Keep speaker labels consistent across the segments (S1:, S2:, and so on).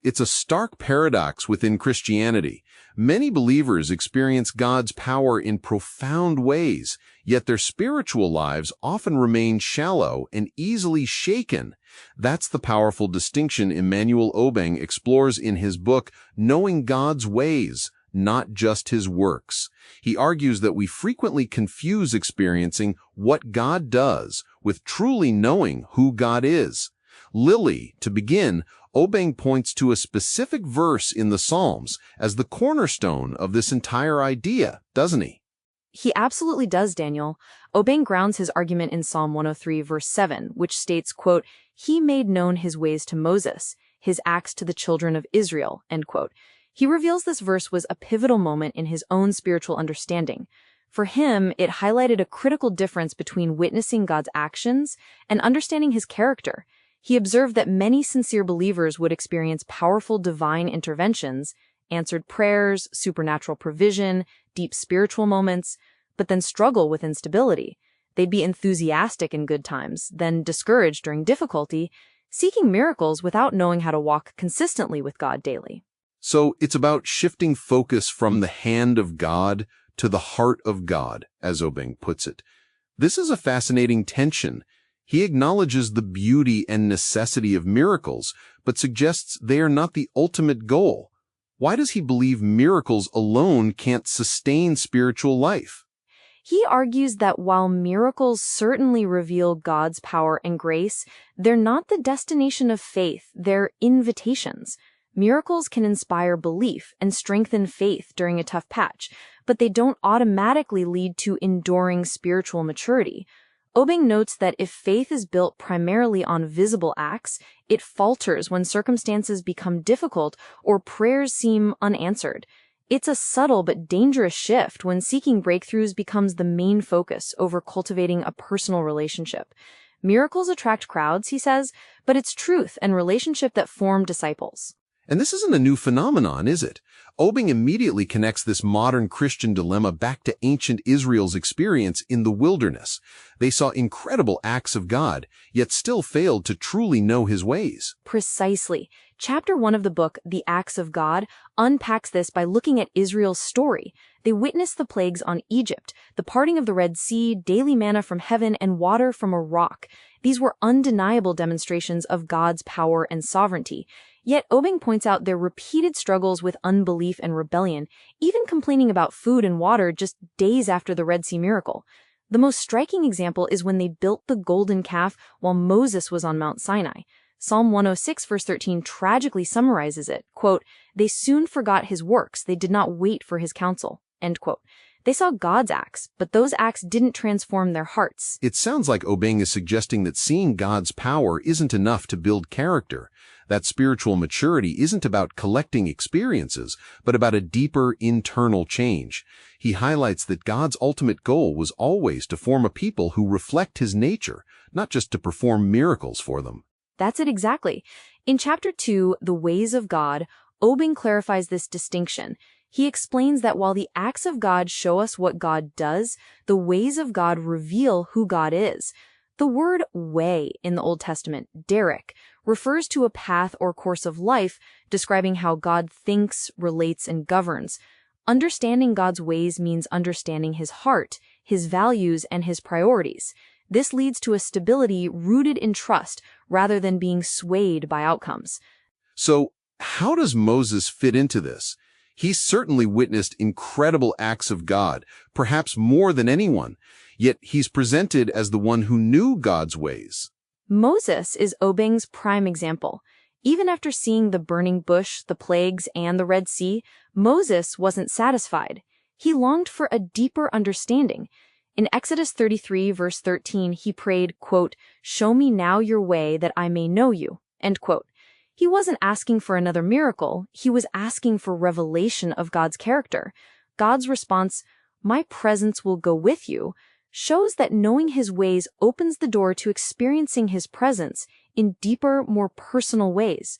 S1: It's a stark paradox within Christianity. Many believers experience God's power in profound ways, yet their spiritual lives often remain shallow and easily shaken. That's the powerful distinction Emmanuel Obeng explores in his book, Knowing God's Ways, Not Just His Works. He argues that we frequently confuse experiencing what God does with truly knowing who God is. Lily, to begin, Obeng points to a specific verse in the Psalms as the cornerstone of this entire idea, doesn't he?
S2: He absolutely does, Daniel. Obeng grounds his argument in Psalm 103, verse 7, which states, quote, "He made known his ways to Moses, his acts to the children of Israel," end quote. He reveals this verse was a pivotal moment in his own spiritual understanding. For him, it highlighted a critical difference between witnessing God's actions and understanding his character. He observed that many sincere believers would experience powerful divine interventions, answered prayers, supernatural provision, deep spiritual moments, but then struggle with instability. They'd be enthusiastic in good times, then discouraged during difficulty, seeking miracles without knowing how to walk consistently with God daily.
S1: So it's about shifting focus from the hand of God to the heart of God, as Obeng puts it. This is a fascinating tension. He acknowledges the beauty and necessity of miracles, but suggests they are not the ultimate goal. Why does he believe miracles alone can't sustain spiritual life?
S2: He argues that while miracles certainly reveal God's power and grace, they're not the destination of faith, they're invitations. Miracles can inspire belief and strengthen faith during a tough patch, but they don't automatically lead to enduring spiritual maturity. Obeng notes that if faith is built primarily on visible acts, it falters when circumstances become difficult or prayers seem unanswered. It's a subtle but dangerous shift when seeking breakthroughs becomes the main focus over cultivating a personal relationship. Miracles attract crowds, he says, but it's truth and relationship that form disciples.
S1: And this isn't a new phenomenon, is it? Obeng immediately connects this modern Christian dilemma back to ancient Israel's experience in the wilderness. They saw incredible acts of God, yet still failed to truly know his ways.
S2: Precisely. Chapter 1 of the book, The Acts of God, unpacks this by looking at Israel's story. They witnessed the plagues on Egypt, the parting of the Red Sea, daily manna from heaven, and water from a rock. These were undeniable demonstrations of God's power and sovereignty. Yet Obeng points out their repeated struggles with unbelief and rebellion, even complaining about food and water just days after the Red Sea miracle. The most striking example is when they built the golden calf while Moses was on Mount Sinai. Psalm 106, verse 13 tragically summarizes it, quote, "They soon forgot his works, they did not wait for his counsel," end quote. They saw God's acts, but those acts didn't transform their hearts.
S1: It sounds like Obeng is suggesting that seeing God's power isn't enough to build character. That spiritual maturity isn't about collecting experiences, but about a deeper internal change. He highlights that God's ultimate goal was always to form a people who reflect his nature, not just to perform miracles for them.
S2: That's it exactly. In Chapter 2, The Ways of God, Obeng clarifies this distinction. He explains that while the acts of God show us what God does, the ways of God reveal who God is. The word way in the Old Testament, derek, refers to a path or course of life describing how God thinks, relates, and governs. Understanding God's ways means understanding his heart, his values, and his priorities. This leads to a stability rooted in trust rather than being swayed by outcomes.
S1: So, how does Moses fit into this? He certainly witnessed incredible acts of God, perhaps more than anyone, yet he's presented as the one who knew God's ways.
S2: Moses is Obeng's prime example. Even after seeing the burning bush, the plagues, and the Red Sea, Moses wasn't satisfied. He longed for a deeper understanding. In Exodus 33, verse 13, he prayed, quote, "Show me now your way that I may know you," end quote. He wasn't asking for another miracle, he was asking for revelation of God's character. God's response, "My presence will go with you," shows that knowing his ways opens the door to experiencing his presence in deeper, more personal ways.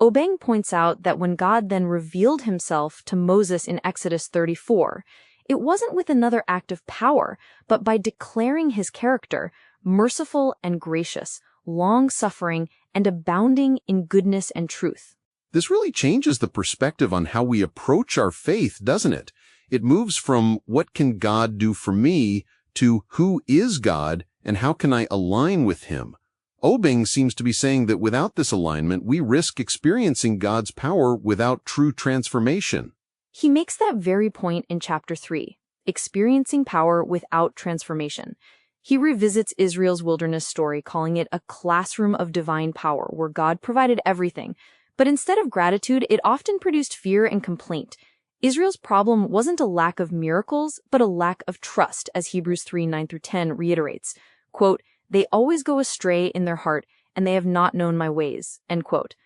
S2: Obeng points out that when God then revealed himself to Moses in Exodus 34, it wasn't with another act of power, but by declaring his character, merciful and gracious, long-suffering, and abounding in goodness and truth.
S1: This really changes the perspective on how we approach our faith, doesn't it? It moves from what can God do for me to who is God and how can I align with him. Obeng seems to be saying that without this alignment, we risk experiencing God's power without true transformation.
S2: He makes that very point in chapter 3, experiencing power without transformation. He revisits Israel's wilderness story, calling it a classroom of divine power where God provided everything. But instead of gratitude, it often produced fear and complaint. Israel's problem wasn't a lack of miracles, but a lack of trust, as Hebrews 3:9-10 reiterates. Quote, "They always go astray in their heart, and they have not known my ways." End quote.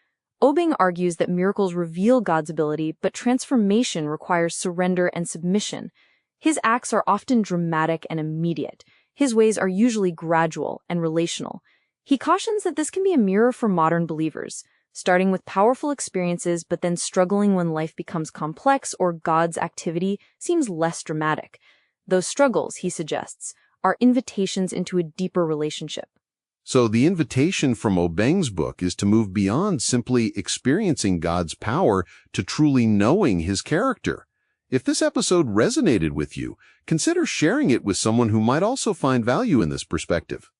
S2: Obeng argues that miracles reveal God's ability, but transformation requires surrender and submission. His acts are often dramatic and immediate. His ways are usually gradual and relational. He cautions that this can be a mirror for modern believers, starting with powerful experiences but then struggling when life becomes complex or God's activity seems less dramatic. Those struggles, he suggests, are invitations into a deeper relationship.
S1: So the invitation from Obeng's book is to move beyond simply experiencing God's power to truly knowing his character. If this episode resonated with you, consider sharing it with someone who might also find value in this perspective.